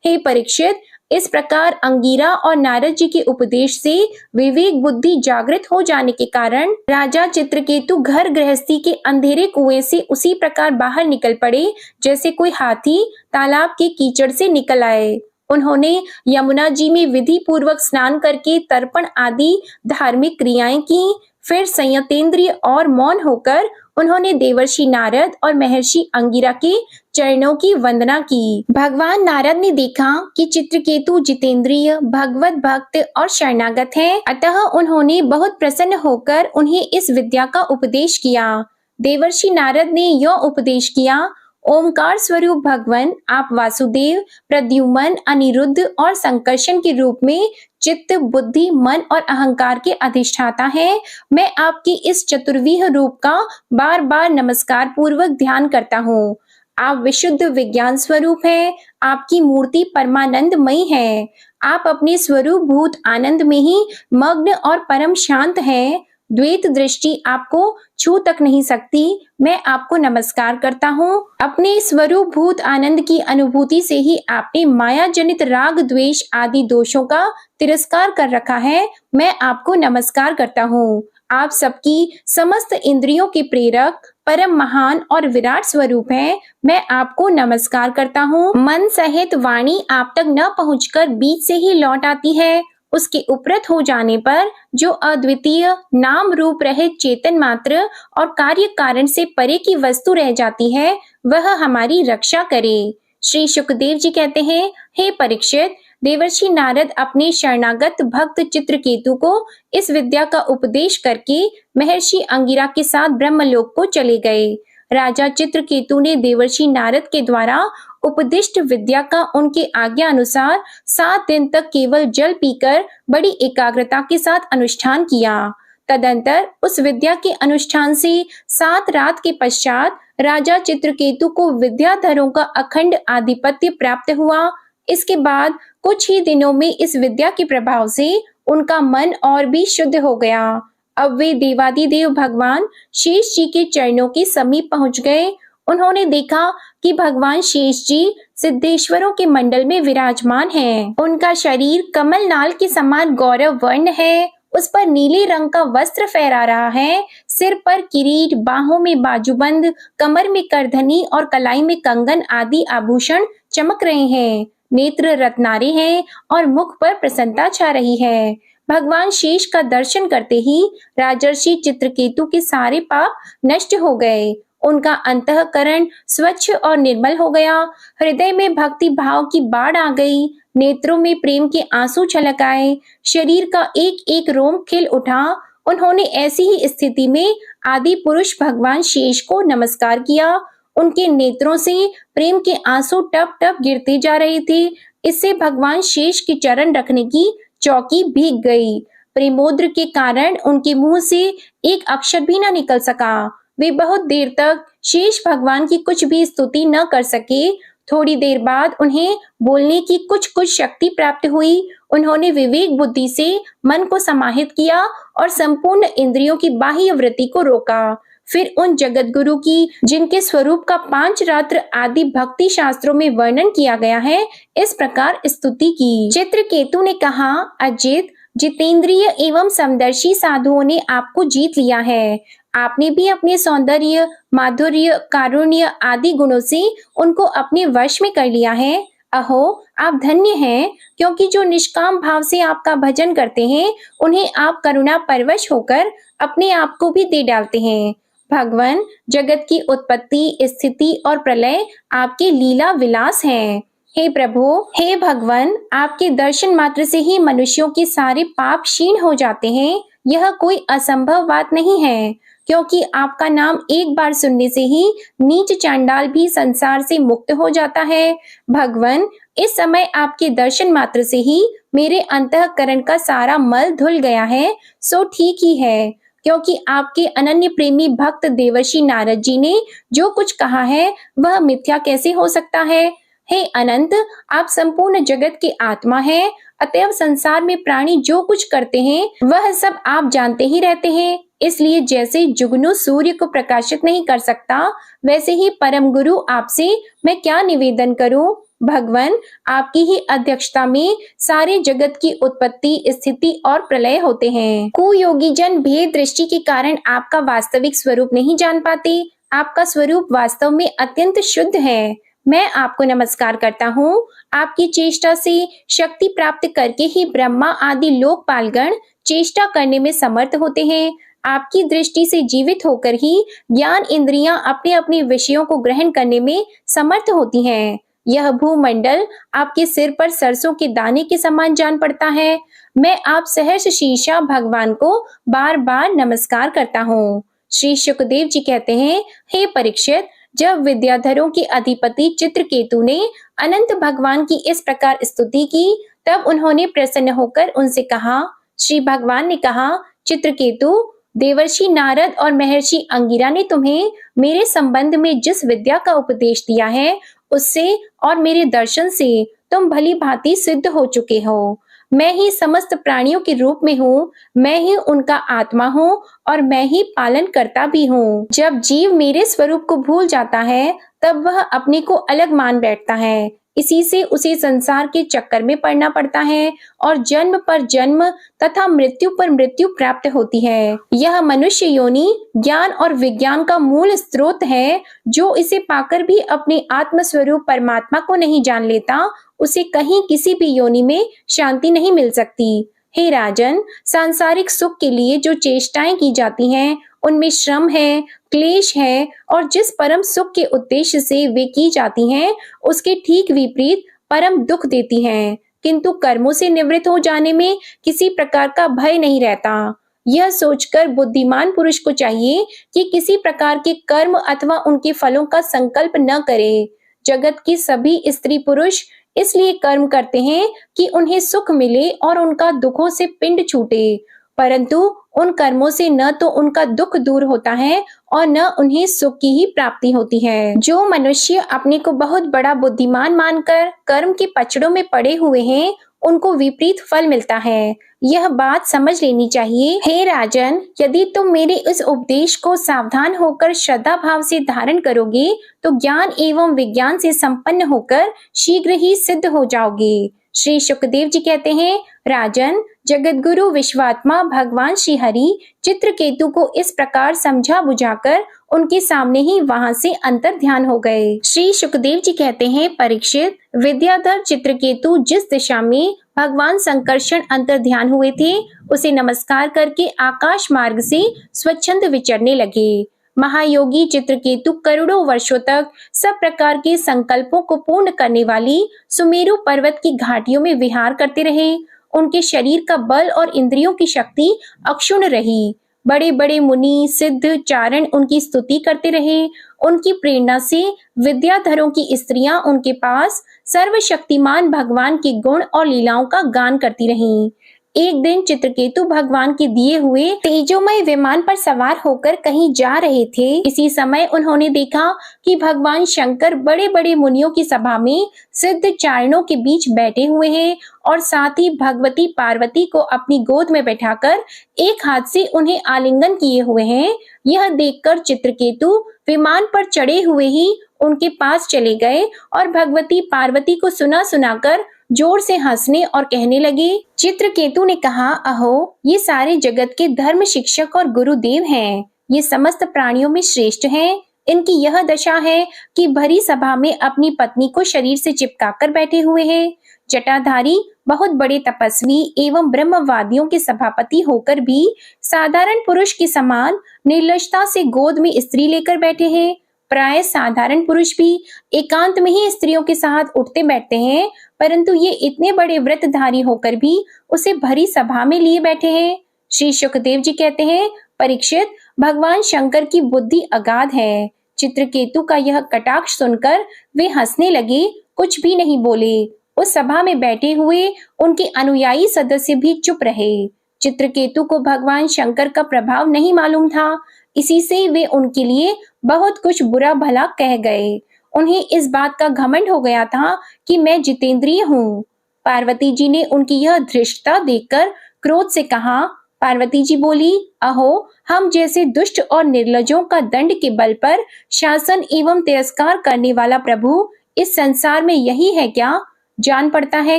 हे परीक्षित, इस प्रकार अंगिरा और नारद जी के उपदेश से विवेक बुद्धि जागृत हो जाने के कारण राजा चित्रकेतु घर गृहस्थी के अंधेरे कुएं से उसी प्रकार बाहर निकल पड़े जैसे कोई हाथी तालाब के कीचड़ से निकल आए। उन्होंने यमुना जी में विधि पूर्वक स्नान करके तर्पण आदि धार्मिक क्रियाएं की। फिर संयतेंद्रिय और मौन होकर उन्होंने देवर्षि नारद और महर्षि अंगिरा के चरणों की वंदना की। भगवान नारद ने देखा कि चित्रकेतु जितेंद्रिय, भगवत भक्त और शरणागत हैं, अतः उन्होंने बहुत प्रसन्न होकर उन्हें इस विद्या का उपदेश किया। देवर्षि नारद ने यह उपदेश किया, ओमकार स्वरूप भगवान, आप वासुदेव, प्रद्युम्न, अनिरुद्ध और संकर्षण के रूप में चित्त, बुद्धि, मन और अहंकार के अधिष्ठाता हैं। मैं आपके इस चतुर्विह रूप का बार बार नमस्कार पूर्वक ध्यान करता हूँ। आप विशुद्ध विज्ञान स्वरूप हैं। आपकी मूर्ति परमानंदमयी है। आप अपने स्वरूप भूत आनंद में ही मग्न और परम शांत हैं। द्वैत दृष्टि आपको छू तक नहीं सकती। मैं आपको नमस्कार करता हूँ। अपने स्वरूप भूत आनंद की अनुभूति से ही आपने माया जनित राग द्वेष आदि दोषों का तिरस्कार कर रखा है। मैं आपको नमस्कार करता हूँ। आप सबकी समस्त इंद्रियों के प्रेरक, परम महान और विराट स्वरूप हैं। मैं आपको नमस्कार करता हूँ। मन सहित वाणी आप तक न पहुंचकर बीच से ही लौट आती है। उसके उपरत हो जाने पर जो अद्वितीय नाम रूप रहित चेतन मात्र और कार्य कारण से परे की वस्तु रह जाती है, वह हमारी रक्षा करे। श्री शुकदेव जी कहते हैं, हे परीक्षित, देवर्षि नारद अपने शरणागत भक्त चित्रकेतु को इस विद्या का उपदेश करके महर्षि अंगिरा के साथ ब्रह्मलोक को चले गए। राजा चित्रकेतु ने देवर्षि नारद के द्वारा उपदिष्ट विद्या का उनके आज्ञा अनुसार 7 दिन तक केवल जल पीकर बड़ी एकाग्रता के साथ अनुष्ठान किया। तदंतर उस विद्या के अनुष्ठान से 7 रात के पश्चात राजा चित्रकेतु को विद्याधरों का अखंड आधिपत्य प्राप्त हुआ। इसके बाद कुछ ही दिनों में इस विद्या के प्रभाव से उनका मन और भी शुद्ध हो गया। अब वे देवादिदेव भगवान शेष जी के चरणों के समीप पहुंच गए। उन्होंने देखा कि भगवान शेष जी सिद्धेश्वरों के मंडल में विराजमान हैं। उनका शरीर कमल नाल के समान गौरव वर्ण है। उस पर नीले रंग का वस्त्र फहरा रहा है। सिर पर किरीट, बाहों में बाजूबंद, कमर में करधनी और कलाई में कंगन आदि आभूषण चमक रहे हैं। नेत्र रत्नारे हैं और मुख पर प्रसन्नता छा रही है। भगवान शेष का दर्शन करते ही राजर्षि चित्रकेतु के सारे पाप नष्ट हो गए। उनका अंतःकरण स्वच्छ और निर्मल हो गया। हृदय में भक्ति भाव की बाढ़ आ गई। नेत्रों में प्रेम के आंसू छलक आए। शरीर का एक एक रोम खिल उठा। उन्होंने ऐसी ही स्थिति में आदि पुरुष भगवान शेष को नमस्कार किया। उनके नेत्रों से प्रेम के आंसू टप टप गिरते जा रहे थे। इससे भगवान शेष के चरण रखने की चौकी भीग गई। प्रेमोद्र के कारण उनके मुंह से एक अक्षर भी न निकल सका। वे बहुत देर तक शेष भगवान की कुछ भी स्तुति न कर सके। थोड़ी देर बाद उन्हें बोलने की कुछ शक्ति प्राप्त हुई। उन्होंने विवेक बुद्धि से मन को समाहित किया और संपूर्ण इंद्रियों की बाह्य वृत्ति को रोका। फिर उन जगत गुरु की, जिनके स्वरूप का पांचरात्र आदि भक्ति शास्त्रों में वर्णन किया गया है, इस प्रकार स्तुति की। चित्रकेतु ने कहा, अजित, जितेंद्रिय एवं समदर्शी साधुओं ने आपको जीत लिया है। आपने भी अपने सौंदर्य, माधुर्य, कारुण्य आदि गुणों से उनको अपने वश में कर लिया है। अहो, आप धन्य हैं, क्योंकि जो निष्काम भाव से आपका भजन करते हैं, उन्हें आप करुणा परवश होकर अपने आप को भी दे डालते हैं। भगवान, जगत की उत्पत्ति, स्थिति और प्रलय आपके लीला विलास हैं। हे प्रभु, हे भगवान, आपके दर्शन मात्र से ही मनुष्यों के सारे पाप क्षीण हो जाते हैं। यह कोई असंभव बात नहीं है, क्योंकि आपका नाम एक बार सुनने से ही नीच चांडाल भी संसार से मुक्त हो जाता है। भगवान, इस समय आपके दर्शन मात्र से ही मेरे अंतःकरण का सारा मल धुल गया है। सो ठीक ही है, क्योंकि आपके अनन्य प्रेमी भक्त देवर्षि नारद जी ने जो कुछ कहा है वह मिथ्या कैसे हो सकता है। हे अनंत, आप संपूर्ण जगत के आत्मा हैं, अतएव संसार में प्राणी जो कुछ करते हैं वह सब आप जानते ही रहते हैं। इसलिए जैसे जुगनू सूर्य को प्रकाशित नहीं कर सकता, वैसे ही परम गुरु आपसे मैं क्या निवेदन करूं। भगवान, आपकी ही अध्यक्षता में सारे जगत की उत्पत्ति, स्थिति और प्रलय होते हैं। कुयोगी जन भेद दृष्टि के कारण आपका वास्तविक स्वरूप नहीं जान पाते। आपका स्वरूप वास्तव में अत्यंत शुद्ध है। मैं आपको नमस्कार करता हूँ। आपकी चेष्टा से शक्ति प्राप्त करके ही ब्रह्मा आदि लोकपालगण चेष्टा करने में समर्थ होते हैं। आपकी दृष्टि से जीवित होकर ही ज्ञान इंद्रियां अपने अपने विषयों को ग्रहण करने में समर्थ होती हैं। यह भूमंडल आपके सिर पर सरसों के दाने के समान जान पड़ता है। मैं आप सहर्ष शीर्षा भगवान को बार बार नमस्कार करता हूँ। श्री शुकदेव जी कहते हैं, हे परीक्षित, जब विद्याधरों के अधिपति चित्रकेतु ने अनंत भगवान की इस प्रकार स्तुति की, तब उन्होंने प्रसन्न होकर उनसे कहा। श्री भगवान ने कहा, चित्रकेतु, देवर्षि नारद और महर्षि अंगिरा ने तुम्हें मेरे संबंध में जिस विद्या का उपदेश दिया है, उससे और मेरे दर्शन से तुम भली भांति सिद्ध हो चुके हो। मैं ही समस्त प्राणियों के रूप में हूँ, मैं ही उनका आत्मा हूँ और मैं ही पालन करता भी हूँ। जब जीव मेरे स्वरूप को भूल जाता है, तब वह अपने को अलग मान बैठता है। इसी से उसे संसार के चक्कर में पड़ना पड़ता है और जन्म पर जन्म तथा मृत्यु पर मृत्यु प्राप्त होती है। यह मनुष्य योनि ज्ञान और विज्ञान का मूल स्रोत है। जो इसे पाकर भी अपने आत्म स्वरूप परमात्मा को नहीं जान लेता, उसे कहीं किसी भी योनि में शांति नहीं मिल सकती। हे राजन, सांसारिक सुख के लिए जो चेष्टाएं की जाती हैं, उनमें श्रम है, क्लेश है और जिस परम सुख के उद्देश्य से वे की जाती हैं, उसके ठीक विपरीत परम दुख देती हैं। किंतु कर्मों से निवृत्त हो जाने में किसी प्रकार का भय नहीं रहता। यह सोचकर बुद्धिमान पुरुष को चाहिए कि किसी प्रकार के कर्म अथवा उनके फलों का संकल्प न करे। जगत की सभी स्त्री पुरुष इसलिए कर्म करते हैं कि उन्हें सुख मिले और उनका दुखों से पिंड छूटे, परंतु उन कर्मों से न तो उनका दुख दूर होता है और न उन्हें सुख की ही प्राप्ति होती है। जो मनुष्य अपने को बहुत बड़ा बुद्धिमान मानकर कर्म के पचड़ों में पड़े हुए हैं, उनको विपरीत फल मिलता है। यह बात समझ लेनी चाहिए। हे राजन, यदि तुम मेरे इस उपदेश को सावधान होकर श्रद्धा भाव से धारण करोगे, तो ज्ञान एवं विज्ञान से संपन्न होकर शीघ्र ही सिद्ध हो जाओगे। श्री सुखदेव जी कहते हैं, राजन, जगतगुरु विश्वात्मा भगवान श्री हरि चित्रकेतु को इस प्रकार समझा बुझाकर उनके सामने ही वहां से अंतर ध्यान हो गए। श्री सुखदेव जी कहते हैं, परीक्षित, विद्याधर चित्रकेतु जिस दिशा में भगवान संकर्षण अंतर ध्यान हुए थे, उसे नमस्कार करके आकाश मार्ग से स्वच्छंद विचरने लगे। महायोगी चित्रकेतु करोड़ों वर्षों तक सब प्रकार के संकल्पों को पूर्ण करने वाली सुमेरु पर्वत की घाटियों में विहार करते रहे। उनके शरीर का बल और इंद्रियों की शक्ति अक्षुण्ण रही। बड़े बड़े मुनि, सिद्ध, चारण उनकी स्तुति करते रहे। उनकी प्रेरणा से विद्याधरों की स्त्रियां उनके पास सर्वशक्तिमान भगवान के गुण और लीलाओं का गान करती रहीं। एक दिन चित्रकेतु भगवान के दिए हुए तेजोमय विमान पर सवार होकर कहीं जा रहे थे। इसी समय उन्होंने देखा कि भगवान शंकर बड़े बड़े मुनियों की सभा में सिद्ध चारणों के बीच बैठे हुए हैं और साथ ही भगवती पार्वती को अपनी गोद में बैठाकर एक हाथ से उन्हें आलिंगन किए हुए हैं। यह देखकर चित्रकेतु विमान पर चढ़े हुए ही उनके पास चले गए और भगवती पार्वती को सुना सुनाकर जोर से हंसने और कहने लगे। चित्रकेतु ने कहा, अहो, ये सारे जगत के धर्म शिक्षक और गुरुदेव हैं। ये समस्त प्राणियों में श्रेष्ठ हैं। इनकी यह दशा है कि भरी सभा में अपनी पत्नी को शरीर से चिपकाकर बैठे हुए हैं। जटाधारी बहुत बड़े तपस्वी एवं ब्रह्मवादियों के सभापति होकर भी साधारण पुरुष के समान निर्लजता से गोद में स्त्री लेकर बैठे हैं। प्राय साधारण पुरुष भी एकांत में ही स्त्रियों के साथ उठते बैठते हैं, परंतु ये इतने बड़े व्रतधारी होकर भी उसे भरी सभा में लिए बैठे हैं। श्री सुखदेव जी कहते हैं, परीक्षित, भगवान शंकर की बुद्धि अगाध है। चित्रकेतु का यह कटाक्ष सुनकर वे हंसने लगे, कुछ भी नहीं बोले। उस सभा में बैठे हुए उनके अनुयायी सदस्य भी चुप रहे। चित्रकेतु को भगवान शंकर का प्रभाव नहीं मालूम था, इसी से वे उनके लिए बहुत कुछ बुरा भला कह गए। उन्हें इस बात का घमंड हो गया था कि मैं जितेंद्रिय हूँ। पार्वती जी ने उनकी यह धृष्टता देखकर क्रोध से कहा। पार्वती जी बोली, अहो, हम जैसे दुष्ट और निर्लजों का दंड के बल पर शासन एवं तिरस्कार करने वाला प्रभु इस संसार में यही है क्या? जान पड़ता है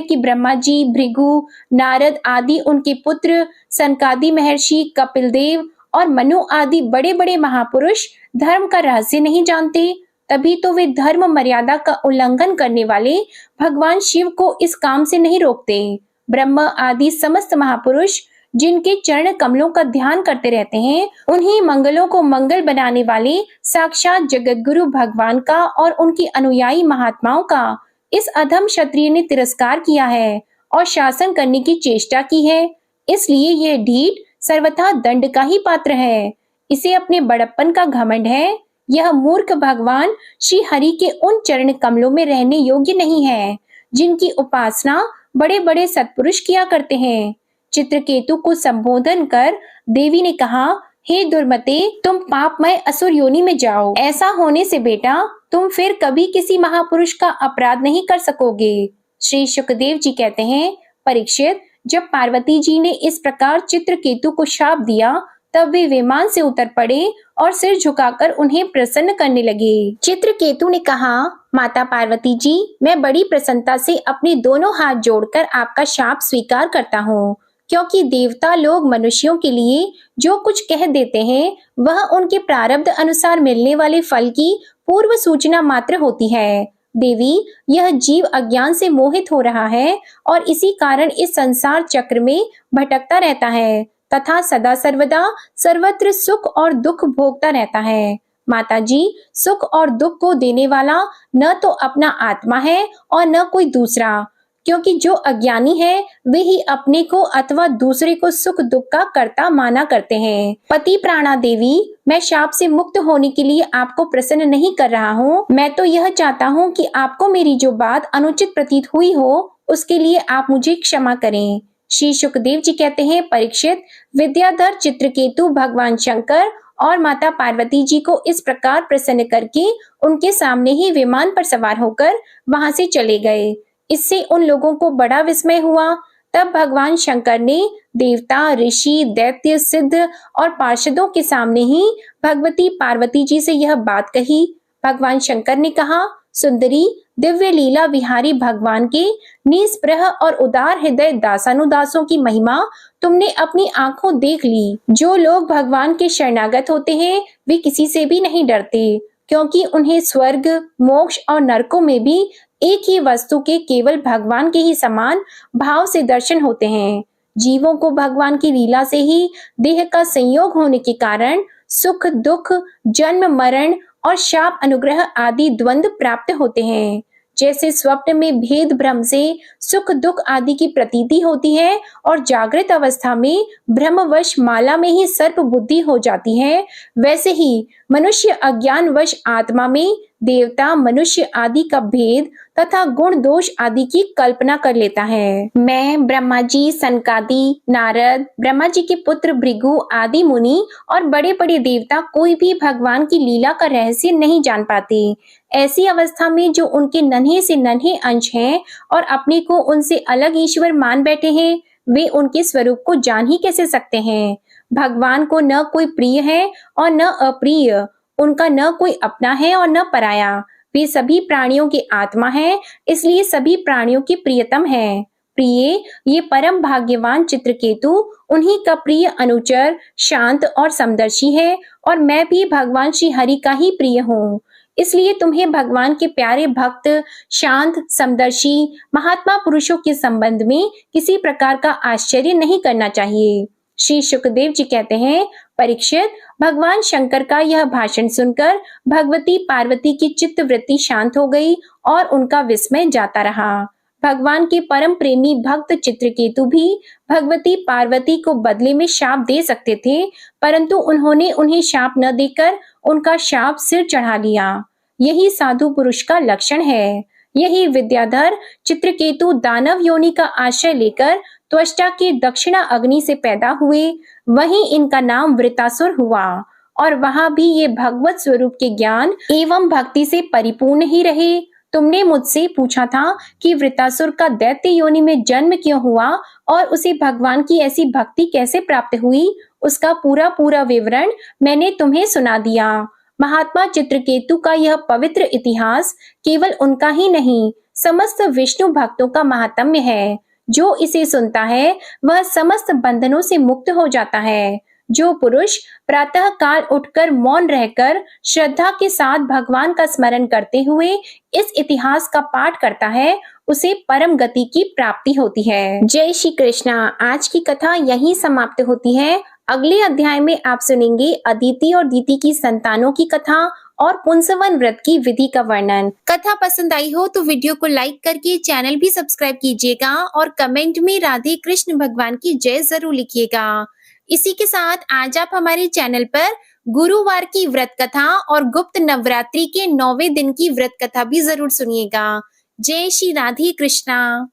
कि ब्रह्मा जी, भृगु, नारद आदि उनके पुत्र, सनकादि महर्षि, कपिल देव और मनु आदि बड़े बड़े महापुरुष धर्म का रहस्य नहीं जानते। तभी तो वे धर्म मर्यादा का उल्लंघन करने वाले भगवान शिव को इस काम से नहीं रोकते। ब्रह्म आदि समस्त महापुरुष जिनके चरण कमलों का ध्यान करते रहते हैं, उन्हीं मंगलों को मंगल बनाने वाले साक्षात जगतगुरु भगवान का और उनकी अनुयायी महात्माओं का इस अधम क्षत्रिय ने तिरस्कार किया है और शासन करने की चेष्टा की है। इसलिए यह ढीठ सर्वथा दंड का ही पात्र है। इसे अपने बड़प्पन का घमंड है। यह मूर्ख भगवान श्री हरि के उन चरण कमलों में रहने योग्य नहीं है जिनकी उपासना बड़े बड़े सत्पुरुष किया करते हैं। चित्रकेतु को संबोधन कर देवी ने कहा, हे दुर्मते, तुम पापमय असुर योनि में जाओ। ऐसा होने से बेटा तुम फिर कभी किसी महापुरुष का अपराध नहीं कर सकोगे। श्री सुखदेव जी कहते हैं, परीक्षित, जब पार्वती जी ने इस प्रकार चित्रकेतु को शाप दिया तब वे विमान से उतर पड़े और सिर झुकाकर उन्हें प्रसन्न करने लगे। चित्रकेतु ने कहा, माता पार्वती जी, मैं बड़ी प्रसन्नता से अपने दोनों हाथ जोड़कर आपका शाप स्वीकार करता हूँ, क्योंकि देवता लोग मनुष्यों के लिए जो कुछ कह देते हैं वह उनके प्रारब्ध अनुसार मिलने वाले फल की पूर्व सूचना मात्र होती है। देवी, यह जीव अज्ञान से मोहित हो रहा है और इसी कारण इस संसार चक्र में भटकता रहता है तथा सदा सर्वदा सर्वत्र सुख और दुख भोगता रहता है। माता जी, सुख और दुख को देने वाला न तो अपना आत्मा है और न कोई दूसरा, क्योंकि जो अज्ञानी है वे ही अपने को अथवा दूसरे को सुख दुख का कर्ता माना करते हैं। पति प्राणा देवी, मैं शाप से मुक्त होने के लिए आपको प्रसन्न नहीं कर रहा हूँ। मैं तो यह चाहता हूँ कि आपको मेरी जो बात अनुचित प्रतीत हुई हो उसके लिए आप मुझे क्षमा करें। श्री सुखदेव जी कहते हैं, परीक्षित, विद्याधर चित्रकेतु भगवान शंकर और माता पार्वती जी को इस प्रकार प्रसन्न करके उनके सामने ही विमान पर सवार होकर वहां से चले गए। इससे उन लोगों को बड़ा विस्मय हुआ। तब भगवान शंकर ने देवता, ऋषि, दैत्य, सिद्ध और पार्षदों के सामने ही भगवती पार्वती जी से यह बात कही। भगवान शंकर ने कहा, सुंदरी दिव्य लीला विहारी भगवान के निस्पृह और उदार हृदय दासानुदासों की महिमा तुमने अपनी आंखों देख ली। जो लोग भगवान के शरणागत होते हैं वे किसी से भी नहीं डरते, क्योंकि उन्हें स्वर्ग, मोक्ष और नरकों में भी एक ही वस्तु के केवल भगवान के ही समान भाव से दर्शन होते हैं। जीवों को भगवान की लीला से ही देह का संयोग होने के कारण सुख दुख, जन्म मरण और शाप अनुग्रह आदि द्वंद्व प्राप्त होते हैं। जैसे स्वप्न में भेद भ्रम से सुख दुख आदि की प्रतीति होती है और जागृत अवस्था में भ्रमवश माला में ही सर्प बुद्धि हो जाती है, वैसे ही मनुष्य अज्ञानवश आत्मा में देवता, मनुष्य आदि का भेद तथा गुण दोष आदि की कल्पना कर लेता है। मैं, ब्रह्मा जी, सनकादि, नारद, ब्रह्मा जी के पुत्र भृगु आदि मुनि और बड़े बड़े देवता कोई भी भगवान की लीला का रहस्य नहीं जान पाते। ऐसी अवस्था में जो उनके नन्हे से नन्हे अंश हैं और अपने को उनसे अलग ईश्वर मान बैठे हैं, वे उनके स्वरूप को जान ही कैसे सकते हैं। भगवान को न कोई प्रिय है और न अप्रिय, उनका न कोई अपना है और न पराया। वे सभी प्राणियों की आत्मा है, इसलिए सभी प्राणियों की प्रियतम है। प्रिय, ये परम भाग्यवान चित्रकेतु उन्हीं का प्रिय अनुचर, शांत और समदर्शी है, और मैं भी भगवान श्री हरि का ही प्रिय हूँ। इसलिए तुम्हें भगवान के प्यारे भक्त, शांत, समदर्शी महात्मा पुरुषों के संबंध में किसी प्रकार का आश्चर्य नहीं करना चाहिए। श्री शुकदेव जी कहते हैं, परीक्षित, भगवान शंकर का यह भाषण सुनकर भगवती पार्वती की चित्त वृत्ति शांत हो गई और उनका विस्मय जाता रहा। भगवान के परम प्रेमी भक्त चित्रकेतु भी भगवती पार्वती को बदले में शाप दे सकते थे, परंतु उन्होंने उन्हें शाप न देकर उनका शाप सिर चढ़ा लिया। यही साधु पुरुष का लक्षण है। यही विद्याधर चित्रकेतु दानव योनि का आश्रय लेकर त्वष्टा के दक्षिणा अग्नि से पैदा हुए, वहीं इनका नाम वृतासुर हुआ, और वहां भी ये भगवत स्वरूप के ज्ञान एवं भक्ति से परिपूर्ण ही रहे। तुमने मुझसे पूछा था कि वृतासुर का दैत्य योनि में जन्म क्यों हुआ और उसे भगवान की ऐसी भक्ति कैसे प्राप्त हुई। उसका पूरा पूरा विवरण मैंने तुम्हें सुना दिया। महात्मा चित्रकेतु का यह पवित्र इतिहास केवल उनका ही नहीं, समस्त विष्णु भक्तों का महात्म्य है। जो इसे सुनता है वह समस्त बंधनों से मुक्त हो जाता है। जो पुरुष प्रातः काल उठकर मौन रहकर श्रद्धा के साथ भगवान का स्मरण करते हुए इस इतिहास का पाठ करता है, उसे परम गति की प्राप्ति होती है। जय श्री कृष्णा। आज की कथा यहीं समाप्त होती है। अगले अध्याय में आप सुनेंगे अदिति और दीति की संतानों की कथा और पुंसवन व्रत की विधि का वर्णन। कथा पसंद आई हो तो वीडियो को लाइक करके चैनल भी सब्सक्राइब कीजिएगा और कमेंट में राधे कृष्ण भगवान की जय जरूर लिखिएगा। इसी के साथ आज आप हमारे चैनल पर गुरुवार की व्रत कथा और गुप्त नवरात्रि के 9वें दिन की व्रत कथा भी जरूर सुनिएगा। जय श्री राधे कृष्णा।